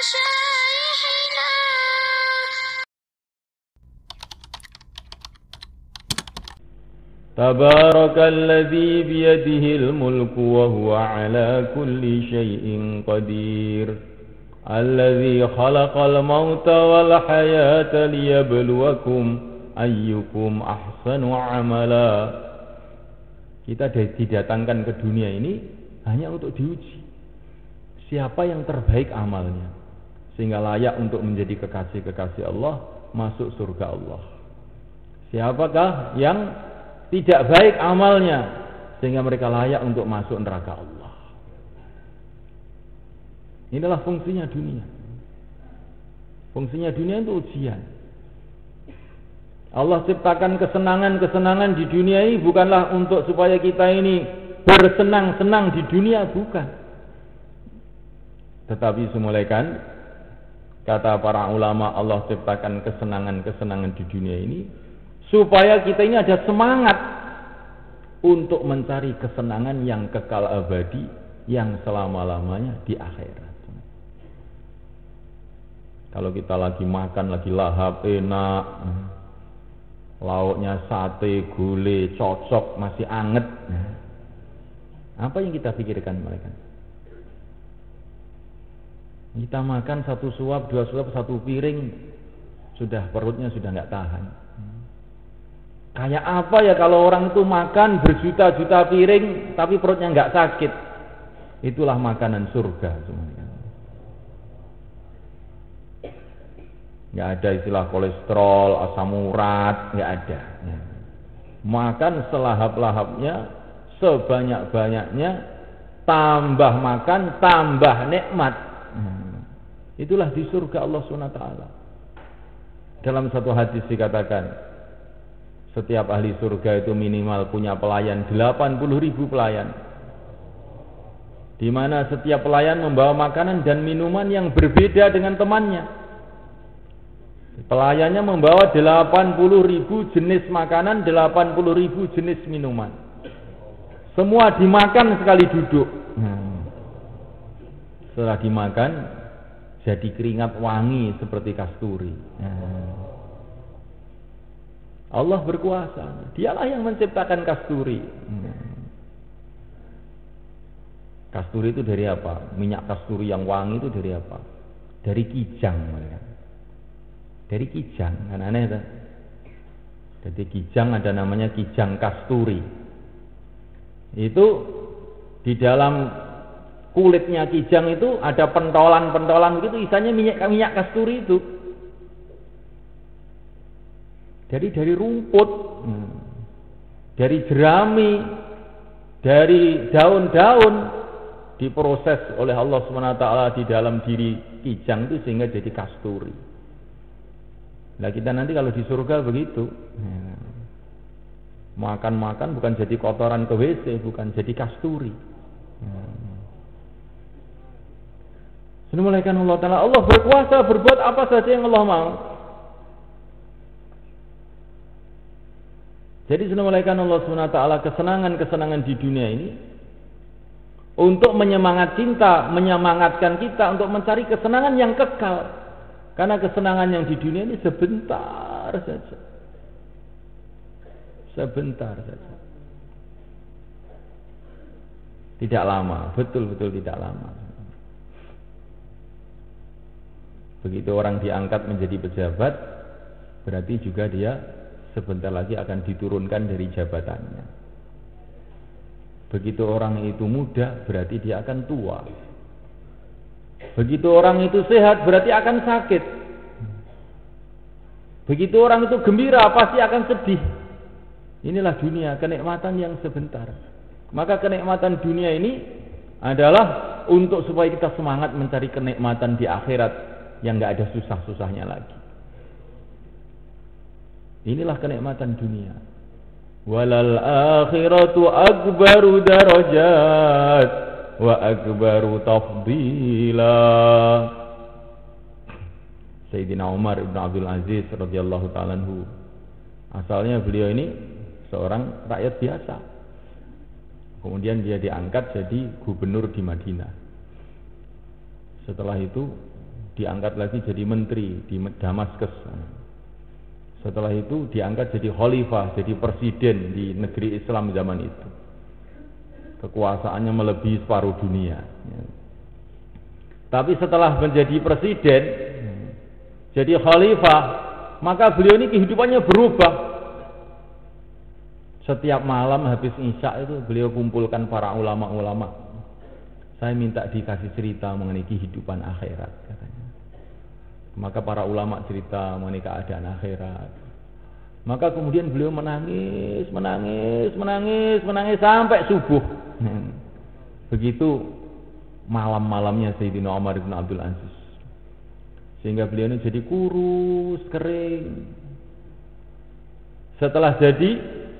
شائحنا. Tabarakalladzi biyadihil mulku wa huwa ala kulli syai'in qadir. Alladzi khalaqal mauta wal hayata liyabluwakum ayyukum ahsanu amala. Kita didatangkan ke dunia ini hanya untuk diuji. Siapa yang terbaik amalnya sehingga layak untuk menjadi kekasih-kekasih Allah, masuk surga Allah. Siapakah yang tidak baik amalnya sehingga mereka layak untuk masuk neraka Allah. Inilah fungsinya dunia. Fungsinya dunia itu ujian. Allah ciptakan kesenangan-kesenangan di dunia ini bukanlah untuk supaya kita ini bersenang-senang di dunia, bukan. Tetapi semulaikan kata para ulama, Allah ciptakan kesenangan-kesenangan di dunia ini supaya kita ini ada semangat untuk mencari kesenangan yang kekal abadi, yang selama-lamanya di akhirat. Kalau kita lagi makan, lagi lahap, enak, lauknya sate, gulai, cocok, masih anget, apa yang kita pikirkan mereka? Kita makan satu suap, dua suap, satu piring, sudah perutnya sudah nggak tahan. Kayak apa ya kalau orang itu makan berjuta-juta piring tapi perutnya nggak sakit? Itulah makanan surga semuanya. Nggak ada istilah kolesterol, asam urat, nggak ada. Makan selahap-lahapnya, sebanyak-banyaknya, tambah makan, tambah nikmat. Itulah di surga Allah SWT. Dalam satu hadis dikatakan, setiap ahli surga itu minimal punya pelayan 80.000 pelayan, di mana setiap pelayan membawa makanan dan minuman yang berbeda dengan temannya. Pelayannya membawa 80.000 jenis makanan, 80.000 jenis minuman. Semua dimakan sekali duduk. Setelah dimakan jadi keringat wangi seperti kasturi. Allah berkuasa. Dialah yang menciptakan kasturi. Kasturi itu dari apa? Minyak kasturi yang wangi itu dari apa? Dari kijang. Dari kijang. Kan aneh kan? Jadi kijang ada namanya kijang kasturi. Itu di dalam kulitnya kijang itu ada pentolan-pentolan begitu, isinya minyak kasturi itu. Dari rumput, dari jerami, dari daun-daun diproses oleh Allah SWT di dalam diri kijang itu sehingga jadi kasturi. Nah kita nanti kalau di surga begitu, makan-makan bukan jadi kotoran ke WC, bukan jadi kasturi. Semuanya Allah Ta'ala, Allah berkuasa berbuat apa saja yang Allah mau. Jadi semuanya Allah SWT kesenangan-kesenangan di dunia ini untuk menyemangatkan kita untuk mencari kesenangan yang kekal. Karena kesenangan yang di dunia ini sebentar saja. Sebentar saja. Tidak lama, betul-betul tidak lama. Begitu orang diangkat menjadi pejabat, berarti juga dia sebentar lagi akan diturunkan dari jabatannya. Begitu orang itu muda, berarti dia akan tua. Begitu orang itu sehat, berarti akan sakit. Begitu orang itu gembira, pasti akan sedih. Inilah dunia, kenikmatan yang sebentar. Maka kenikmatan dunia ini adalah untuk supaya kita semangat mencari kenikmatan di akhirat yang nggak ada susah-susahnya lagi. Inilah kenikmatan dunia. Walal akhiratu akbaru darajat wa akbaru tafdila. Sayyidina Umar ibn Abdul Aziz radhiyallahu ta'ala anhu. Asalnya beliau ini seorang rakyat biasa. Kemudian dia diangkat jadi gubernur di Madinah. Setelah itu diangkat lagi jadi menteri di Damaskus. Setelah itu diangkat jadi khalifah, jadi presiden di negeri Islam zaman itu. Kekuasaannya melebihi separuh dunia. Tapi setelah menjadi presiden, jadi khalifah, maka beliau ini kehidupannya berubah. Setiap malam habis isya itu beliau kumpulkan para ulama-ulama. Saya minta dikasih cerita mengenai kehidupan akhirat, katanya. Maka para ulama cerita mengenai keadaan akhirat. Maka kemudian beliau menangis sampai subuh. Begitu malam-malamnya Sayyidina Umar bin Abdul Aziz. Sehingga beliau ini jadi kurus, kering. Setelah jadi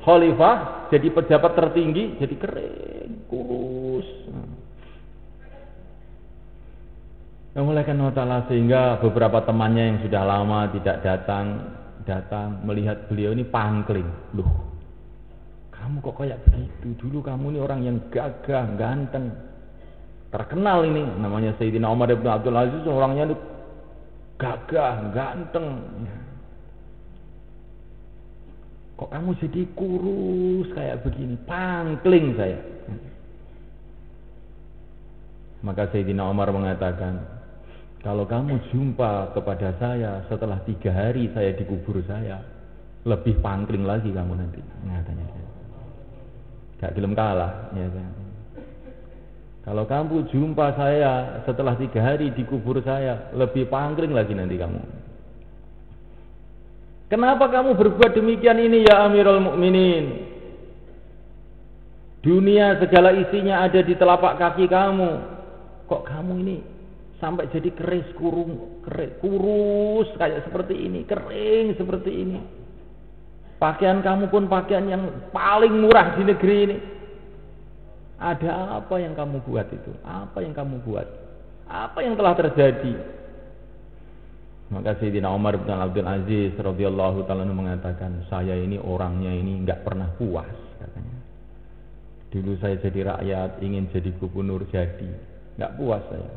khalifah, jadi pejabat tertinggi, jadi kering, kurus. Yang mulaikan Allah Ta'ala, sehingga beberapa temannya yang sudah lama tidak datang melihat beliau ini pangkling. Loh, kamu kok kayak begitu? Dulu kamu ini orang yang gagah, ganteng, terkenal ini, namanya Sayyidina Umar bin Abdul Aziz, orangnya itu gagah, ganteng. Kok kamu jadi kurus kayak begini? Pangkling saya. Maka Sayyidina Umar mengatakan, kalau kamu jumpa kepada saya setelah 3 hari saya dikubur saya, lebih pangkling lagi kamu nanti. Katanya, gak gelem kalah, ya kan? Kalau kamu jumpa saya setelah 3 hari dikubur saya, lebih pangkling lagi nanti kamu. Kenapa kamu berbuat demikian ini ya Amirul Mukminin? Dunia segala isinya ada di telapak kaki kamu. Kok kamu ini sampai jadi kurus kayak seperti ini, kering seperti ini. Pakaian kamu pun pakaian yang paling murah di negeri ini. Ada apa yang kamu buat itu? Apa yang kamu buat? Apa yang telah terjadi? Maka Sayyidina Umar bin Abdul Aziz radhiyallahu ta'ala mengatakan, saya ini orangnya ini enggak pernah puas, katanya. Dulu saya jadi rakyat, ingin jadi gubernur, jadi enggak puas saya.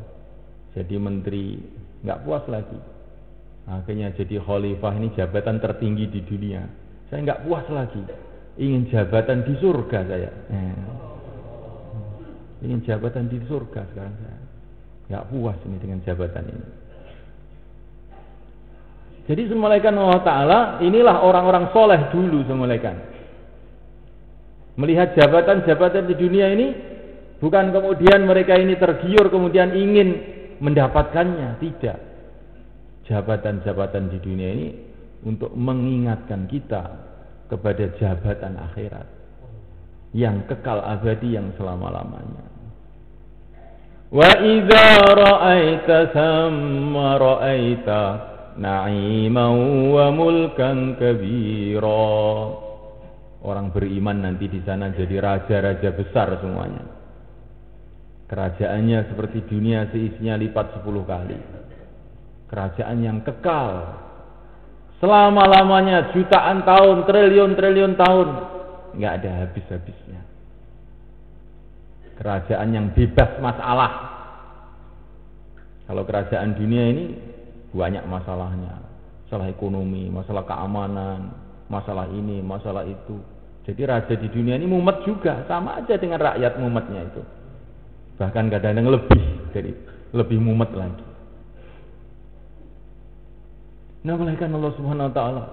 Jadi menteri, enggak puas lagi. Akhirnya jadi khalifah, ini jabatan tertinggi di dunia. Saya enggak puas lagi. Ingin jabatan di surga saya. Ingin jabatan di surga sekarang saya. Enggak puas ini dengan jabatan ini. Jadi semulaikan Allah Ta'ala, inilah orang-orang soleh dulu semulaikan. Melihat jabatan-jabatan di dunia ini, bukan kemudian mereka ini tergiur kemudian ingin mendapatkannya, tidak. Jabatan-jabatan di dunia ini untuk mengingatkan kita kepada jabatan akhirat yang kekal abadi, yang selama-lamanya. Wa idza ra'aita thamma ra'aita na'iman wa mulkan kabira. Orang beriman nanti di sana jadi raja-raja besar semuanya. Kerajaannya seperti dunia seisinya lipat 10 kali. Kerajaan yang kekal selama-lamanya, jutaan tahun, triliun-triliun tahun, enggak ada habis-habisnya. Kerajaan yang bebas masalah. Kalau kerajaan dunia ini banyak masalahnya, masalah ekonomi, masalah keamanan, masalah ini, masalah itu. Jadi raja di dunia ini mumet juga, sama aja dengan rakyat mumetnya itu. Bahkan kadang-kadang lebih mumet lagi. Nah, malaikat Allah Subhanahu Wa Taala.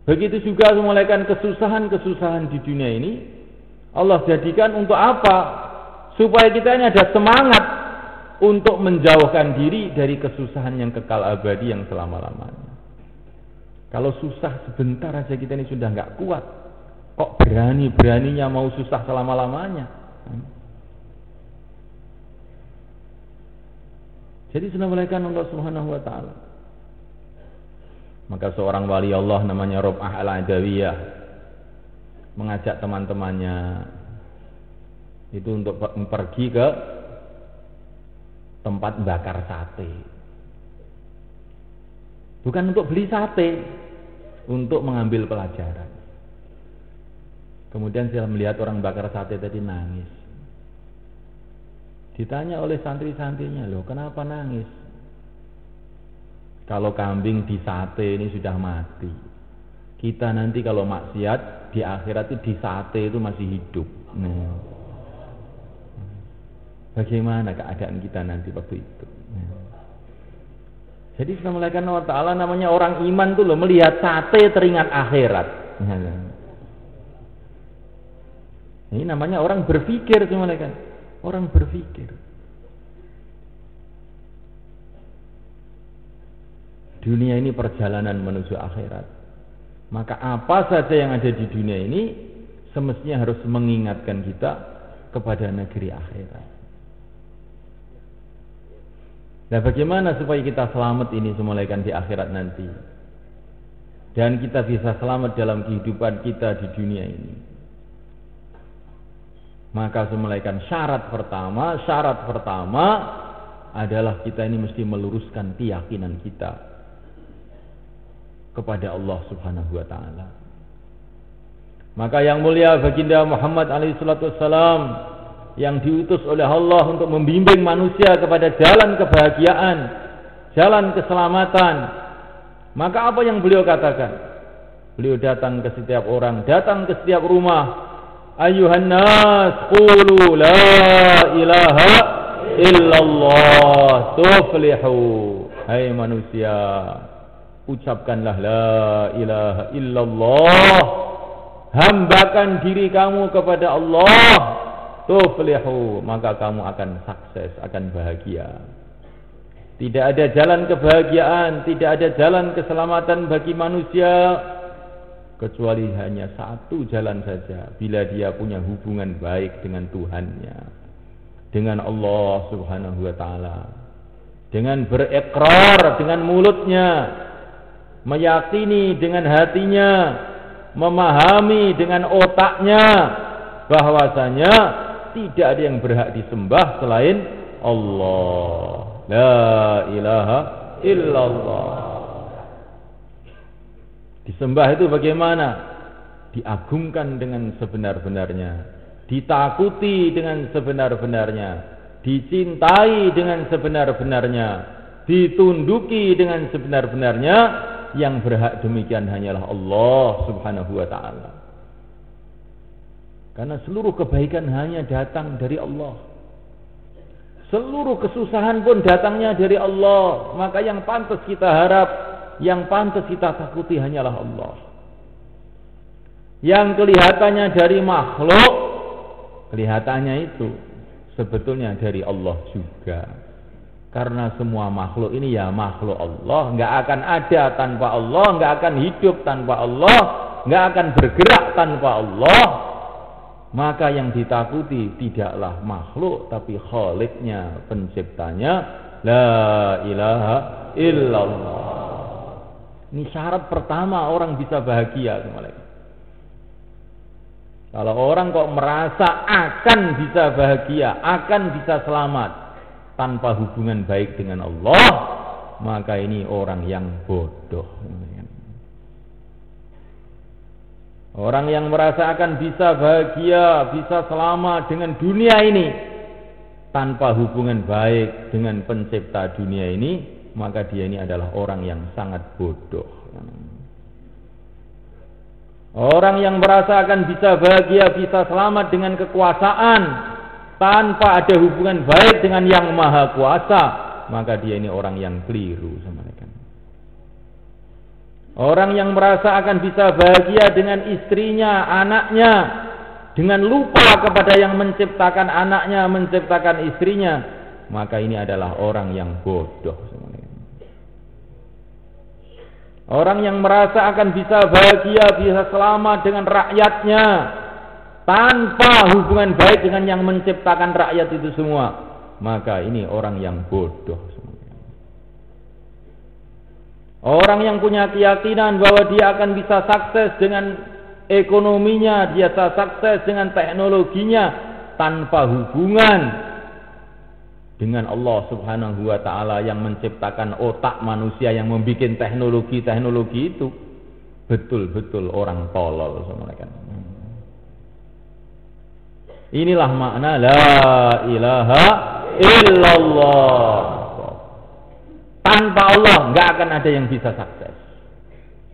Begitu juga malaikat kesusahan-kesusahan di dunia ini, Allah jadikan untuk apa? Supaya kita ini ada semangat untuk menjauhkan diri dari kesusahan yang kekal abadi, yang selama-lamanya. Kalau susah sebentar aja kita ini sudah nggak kuat, kok beraninya mau susah selama-lamanya? Jadi senamaikan Allah Subhanahu Wa Taala. Maka seorang wali Allah namanya Rob'ah al-Adawiyah mengajak teman-temannya itu untuk pergi ke tempat bakar sate. Bukan untuk beli sate, untuk mengambil pelajaran. Kemudian saya melihat orang bakar sate tadi nangis. Ditanya oleh santri-santrinya, loh kenapa nangis? Kalau kambing disate ini sudah mati. Kita nanti kalau maksiat di akhirat itu disate itu masih hidup. Nah, bagaimana keadaan kita nanti waktu itu? Nah. Jadi Bismillahirrahmanirrahim Allah Ta'ala namanya orang iman tuh loh, melihat sate teringat akhirat. Nah. Ini namanya orang berpikir Bismillahirrahmanirrahim. Orang berpikir. Dunia ini perjalanan menuju akhirat. Maka apa saja yang ada di dunia ini semestinya harus mengingatkan kita kepada negeri akhirat. Nah, bagaimana supaya kita selamat ini semulaikan di akhirat nanti? Dan kita bisa selamat dalam kehidupan kita di dunia ini. Maka semulaikan syarat pertama adalah kita ini mesti meluruskan keyakinan kita kepada Allah Subhanahu wa taala. Maka yang mulia baginda Muhammad alaihi salatu wassalam yang diutus oleh Allah untuk membimbing manusia kepada jalan kebahagiaan, jalan keselamatan. Maka apa yang beliau katakan? Beliau datang ke setiap orang, datang ke setiap rumah. Ayuhan nas qulu la ilaha illallah tuflihu. Hai manusia, ucapkanlah la ilaha illallah, hambakan diri kamu kepada Allah, tuflihu, maka kamu akan sukses, akan bahagia. Tidak ada jalan kebahagiaan, tidak ada jalan keselamatan bagi manusia kecuali hanya satu jalan saja, bila dia punya hubungan baik dengan Tuhannya, dengan Allah Subhanahu wa taala, dengan berikrar dengan mulutnya, meyakini dengan hatinya, memahami dengan otaknya bahwasanya tidak ada yang berhak disembah selain Allah. La ilaha illallah. Disembah itu bagaimana? Diagungkan dengan sebenar-benarnya, ditakuti dengan sebenar-benarnya, dicintai dengan sebenar-benarnya, ditunduki dengan sebenar-benarnya. Yang berhak demikian hanyalah Allah Subhanahu wa ta'ala. Karena seluruh kebaikan hanya datang dari Allah. Seluruh kesusahan pun datangnya dari Allah. Maka yang pantas kita harap, yang pantas kita takuti hanyalah Allah. Yang kelihatannya dari makhluk, kelihatannya itu sebetulnya dari Allah juga. Karena semua makhluk ini ya makhluk Allah, nggak akan ada tanpa Allah, nggak akan hidup tanpa Allah, nggak akan bergerak tanpa Allah. Maka yang ditakuti tidaklah makhluk, tapi Khaliqnya, penciptanya. La ilaha illallah. Ini syarat pertama orang bisa bahagia. Kalau orang kok merasa akan bisa bahagia, akan bisa selamat tanpa hubungan baik dengan Allah, maka ini orang yang bodoh. Orang yang merasa akan bisa bahagia, bisa selamat dengan dunia ini tanpa hubungan baik dengan pencipta dunia ini, maka dia ini adalah orang yang sangat bodoh. Orang yang merasa akan bisa bahagia, bisa selamat dengan kekuasaan tanpa ada hubungan baik dengan yang maha kuasa, maka dia ini orang yang keliru. Orang yang merasa akan bisa bahagia dengan istrinya, anaknya, dengan lupa kepada yang menciptakan anaknya, menciptakan istrinya, maka ini adalah orang yang bodoh. Orang yang merasa akan bisa bahagia, bisa selamat dengan rakyatnya, tanpa hubungan baik dengan yang menciptakan rakyat itu semua, maka ini orang yang bodoh. Orang yang punya keyakinan bahwa dia akan bisa sukses dengan ekonominya, dia bisa sukses dengan teknologinya tanpa hubungan dengan Allah Subhanahu wa ta'ala yang menciptakan otak manusia, yang membuat teknologi-teknologi itu, betul-betul orang tolol. Inilah makna la ilaha illallah. Tanpa Allah nggak akan ada yang bisa sukses.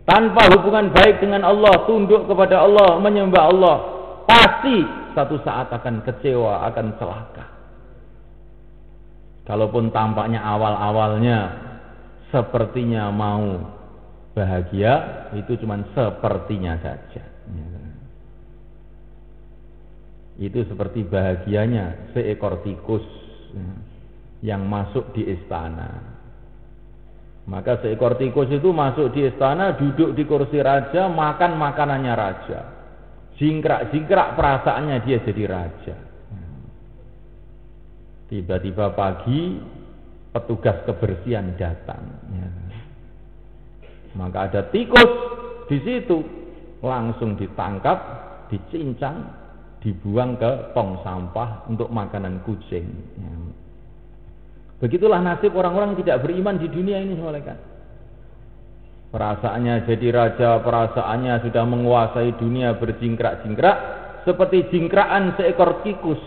Tanpa hubungan baik dengan Allah, tunduk kepada Allah, menyembah Allah, pasti satu saat akan kecewa, akan celaka. Kalaupun tampaknya awal-awalnya sepertinya mau bahagia, itu cuma sepertinya saja. Itu seperti bahagianya seekor tikus yang masuk di istana. Maka seekor tikus itu masuk di istana, duduk di kursi raja, makan makanannya raja. Jingkrak-jingkrak perasaannya dia jadi raja. Tiba-tiba pagi petugas kebersihan datang. Maka ada tikus di situ, langsung ditangkap, dicincang, dibuang ke tong sampah untuk makanan kucing. Begitulah nasib orang-orang tidak beriman di dunia ini, malaikat. Perasaannya jadi raja, perasaannya sudah menguasai dunia, berjingkrak-jingkrak seperti jingkrakan seekor tikus.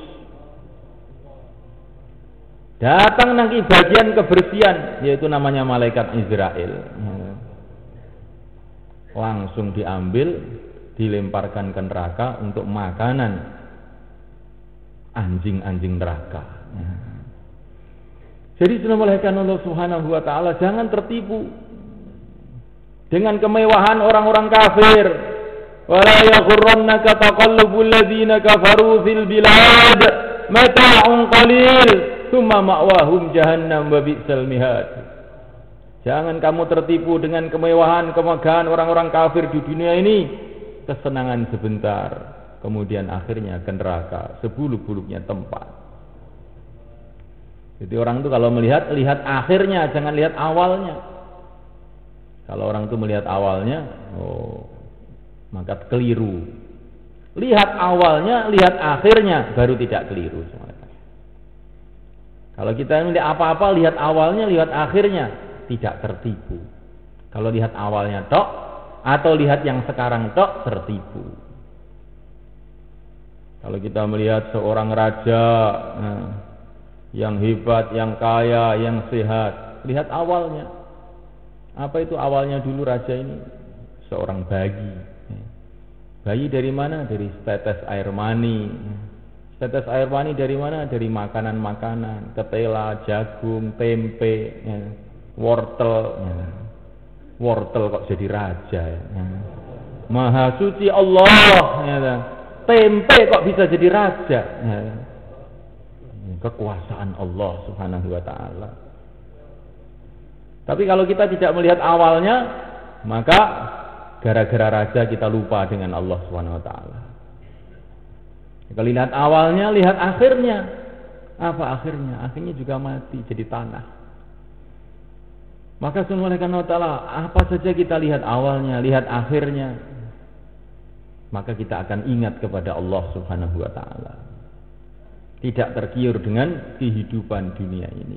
Datang nanti bagian kebersihan, yaitu namanya malaikat Israel. Langsung diambil, dilemparkan ke neraka untuk makanan anjing-anjing neraka. Jadi sudah malaikat Allah Subhanahu wa taala, jangan tertipu dengan kemewahan orang-orang kafir. Wala yaghurrannaka taqallubul ladzina kafaru fil bilad mata'un qalil tsumma ma'wahum jahannam wa bi'sal mihad. Jangan kamu tertipu dengan kemewahan, kemegahan orang-orang kafir di dunia ini. Kesenangan sebentar, kemudian akhirnya ke neraka, sebuluk-buluknya tempat. Jadi orang itu kalau melihat, lihat akhirnya, jangan lihat awalnya. Kalau orang itu melihat awalnya, maka keliru. Lihat awalnya, lihat akhirnya, baru tidak keliru. Kalau kita melihat apa-apa, lihat awalnya, lihat akhirnya, tidak tertipu. Kalau lihat awalnya tok, atau lihat yang sekarang tok, tertipu. Kalau kita melihat seorang raja yang hebat, yang kaya, yang sehat, lihat awalnya. Apa itu awalnya dulu raja ini? Seorang bayi. Bayi dari mana? Dari setetes air mani. Setetes air mani dari mana? Dari makanan-makanan, ketela, jagung, tempe, wortel. Wortel kok jadi raja. Maha suci Allah. Tempe kok bisa jadi raja. Kekuasaan Allah Subhanahu wa taala. Tapi kalau kita tidak melihat awalnya, maka gara-gara raja kita lupa dengan Allah Subhanahu wa taala. Kalau lihat awalnya, lihat akhirnya. Apa akhirnya? Akhirnya juga mati jadi tanah. Maka Subhanahu wa taala, apa saja kita lihat awalnya, lihat akhirnya, maka kita akan ingat kepada Allah Subhanahu wa taala. Tidak tergiur dengan kehidupan dunia ini.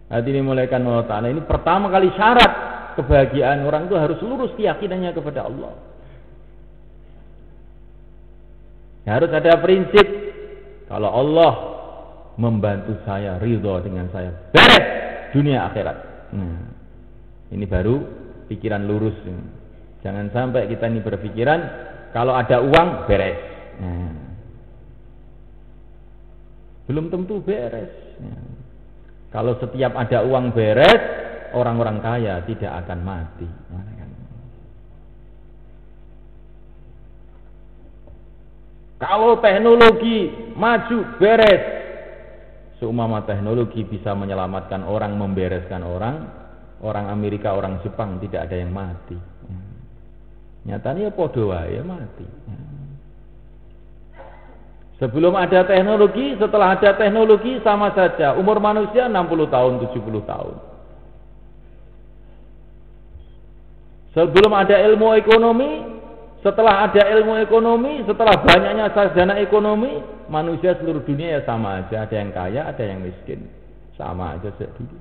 Hati ini malaikat Allah Ta'ala, ini pertama kali syarat kebahagiaan orang itu harus lurus keyakinannya kepada Allah. Harus ada prinsip, kalau Allah membantu saya, ridho dengan saya, beres dunia akhirat. Ini baru pikiran lurus. Jangan sampai kita ini berpikiran kalau ada uang beres. Belum tentu beres. Kalau setiap ada uang beres, orang-orang kaya tidak akan mati. Kalau teknologi maju beres, seumpama teknologi bisa menyelamatkan orang, membereskan orang, orang Amerika, orang Jepang tidak ada yang mati. Nyatanya podo wae mati. Sebelum ada teknologi, setelah ada teknologi sama saja. Umur manusia 60 tahun, 70 tahun. Sebelum ada ilmu ekonomi, setelah ada ilmu ekonomi, setelah banyaknya sarjana ekonomi, manusia seluruh dunia ya sama aja. Ada yang kaya, ada yang miskin. Sama aja dulu.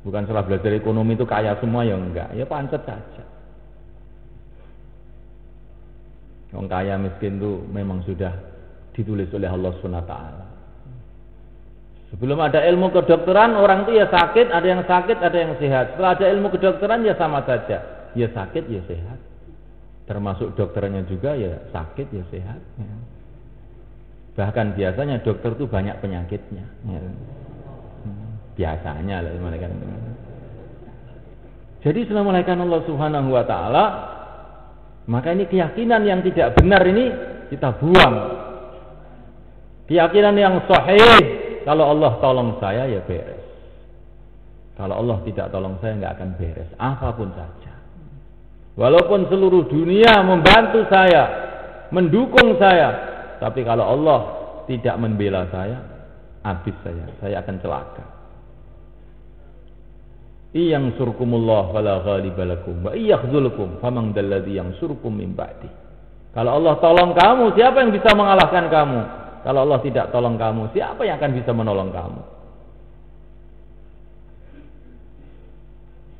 Bukan setelah belajar ekonomi itu kaya semua, ya enggak. Ya pancet saja. Yang kaya miskin itu memang sudah ditulis oleh Allah SWT. Sebelum ada ilmu kedokteran, orang itu ya sakit, ada yang sakit, ada yang sehat. Setelah ada ilmu kedokteran ya sama saja, ya sakit, ya sehat. Termasuk dokternya juga ya sakit, ya sehat. Ya. Bahkan biasanya dokter itu banyak penyakitnya. Ya. Biasanya lah, jadi Assalamualaikum Allah Subhanahu wa Ta'ala. Maka ini keyakinan yang tidak benar ini kita buang. Keyakinan yang sahih, kalau Allah tolong saya ya beres. Kalau Allah tidak tolong saya nggak akan beres, apapun saja. Walaupun seluruh dunia membantu saya, mendukung saya, tapi kalau Allah tidak membela saya, habis saya akan celaka. Iyang surkumullah fala ghaliba lakum wa iyakhzulkum faman dalladzi yansurkum min ba'di. Kalau Allah tolong kamu, siapa yang bisa mengalahkan kamu? Kalau Allah tidak tolong kamu, siapa yang akan bisa menolong kamu?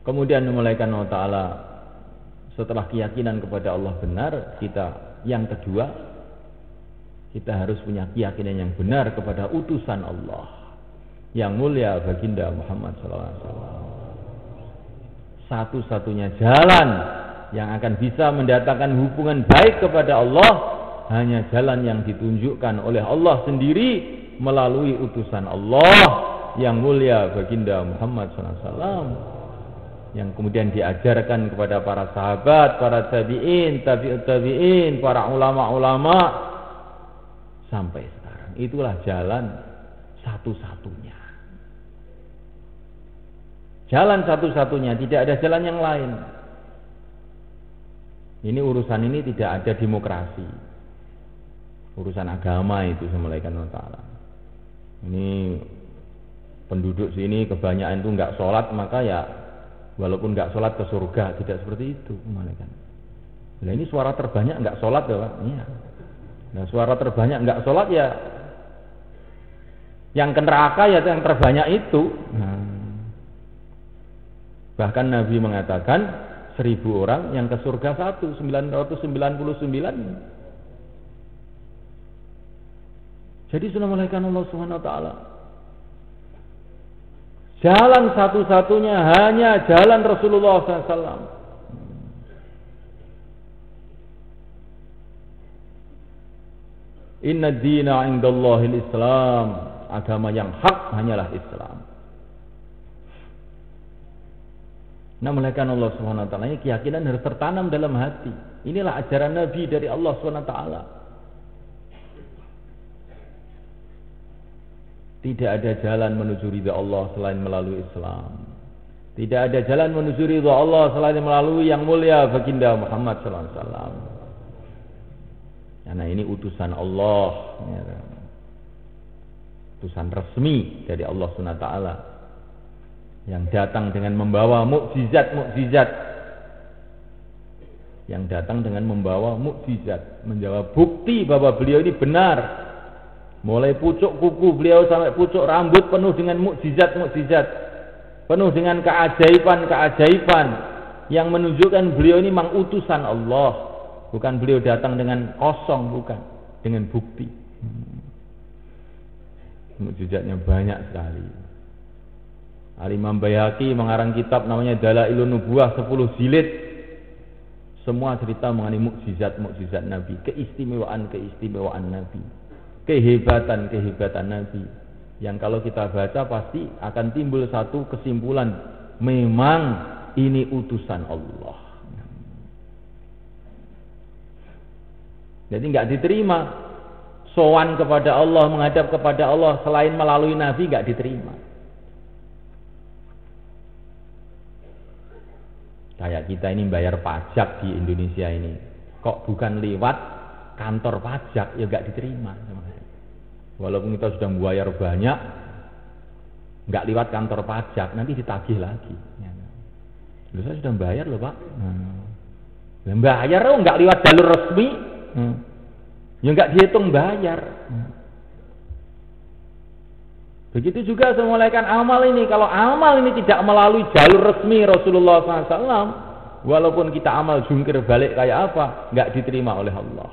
Kemudian memulaikan Allah Ta'ala, setelah keyakinan kepada Allah benar, kita yang kedua, kita harus punya keyakinan yang benar kepada utusan Allah yang mulia baginda Muhammad SAW. Satu-satunya jalan yang akan bisa mendatangkan hubungan baik kepada Allah hanya jalan yang ditunjukkan oleh Allah sendiri melalui utusan Allah yang mulia baginda Muhammad SAW, yang kemudian diajarkan kepada para sahabat, para tabi'in, tabi'ut tabi'in, para ulama-ulama sampai sekarang. Itulah jalan satu-satunya. Jalan satu-satunya, tidak ada jalan yang lain. Ini urusan ini tidak ada demokrasi. Urusan agama itu Assalamualaikum warahmatullahi wabarakatuh. Ini penduduk sini kebanyakan itu enggak sholat, maka ya walaupun enggak sholat ke surga, tidak seperti itu. Nah ini suara terbanyak enggak sholat ya Pak? Iya. Nah suara terbanyak enggak sholat ya yang ke neraka ya yang terbanyak itu. Bahkan Nabi mengatakan 1000 orang yang ke surga 999. Jadi Assalamualaikum Allah Subhanahu wa Ta'ala. Jalan satu-satunya hanya jalan Rasulullah SAW. Inna dina indallahil Islam. Agama yang hak hanyalah Islam. Nah, melainkan Allah Subhanahu wa Ta'ala, ini keyakinan harus tertanam dalam hati. Inilah ajaran Nabi dari Allah Subhanahu wa Ta'ala. Tidak ada jalan menuju ridha Allah selain melalui Islam. Tidak ada jalan menuju ridha Allah selain melalui yang mulia baginda Muhammad sallallahu alaihi wasallam. Karena ini utusan Allah, utusan resmi dari Allah Subhanahu wa Ta'ala, yang datang dengan membawa mukjizat-mukjizat, yang datang dengan membawa mukjizat, menjawab bukti bahwa beliau ini benar. Mulai pucuk kuku beliau sampai pucuk rambut penuh dengan mukjizat-mukjizat, penuh dengan keajaiban-keajaiban yang menunjukkan beliau ini memang utusan Allah, bukan beliau datang dengan kosong, bukan, dengan bukti. Mukjizatnya banyak sekali. Al-Imam Baihaqi mengarang kitab namanya Dalailun Nubuwah 10 jilid. Semua cerita mengenai mukjizat-mukjizat Nabi, keistimewaan Nabi, kehebatan Nabi. Yang kalau kita baca pasti akan timbul satu kesimpulan, memang ini utusan Allah. Jadi enggak diterima sowan kepada Allah, menghadap kepada Allah selain melalui Nabi, enggak diterima. Kayak kita ini bayar pajak di Indonesia ini, kok bukan lewat kantor pajak, ya enggak diterima. Walaupun kita sudah membayar banyak, enggak lewat kantor pajak, nanti ditagih lagi. Loh, saya sudah bayar loh Pak. Bayar loh, enggak lewat jalur resmi, ya enggak dihitung bayar. Begitu juga semulaikan amal ini. Kalau amal ini tidak melalui jalur resmi Rasulullah SAW, walaupun kita amal jungkir balik kayak apa, enggak diterima oleh Allah.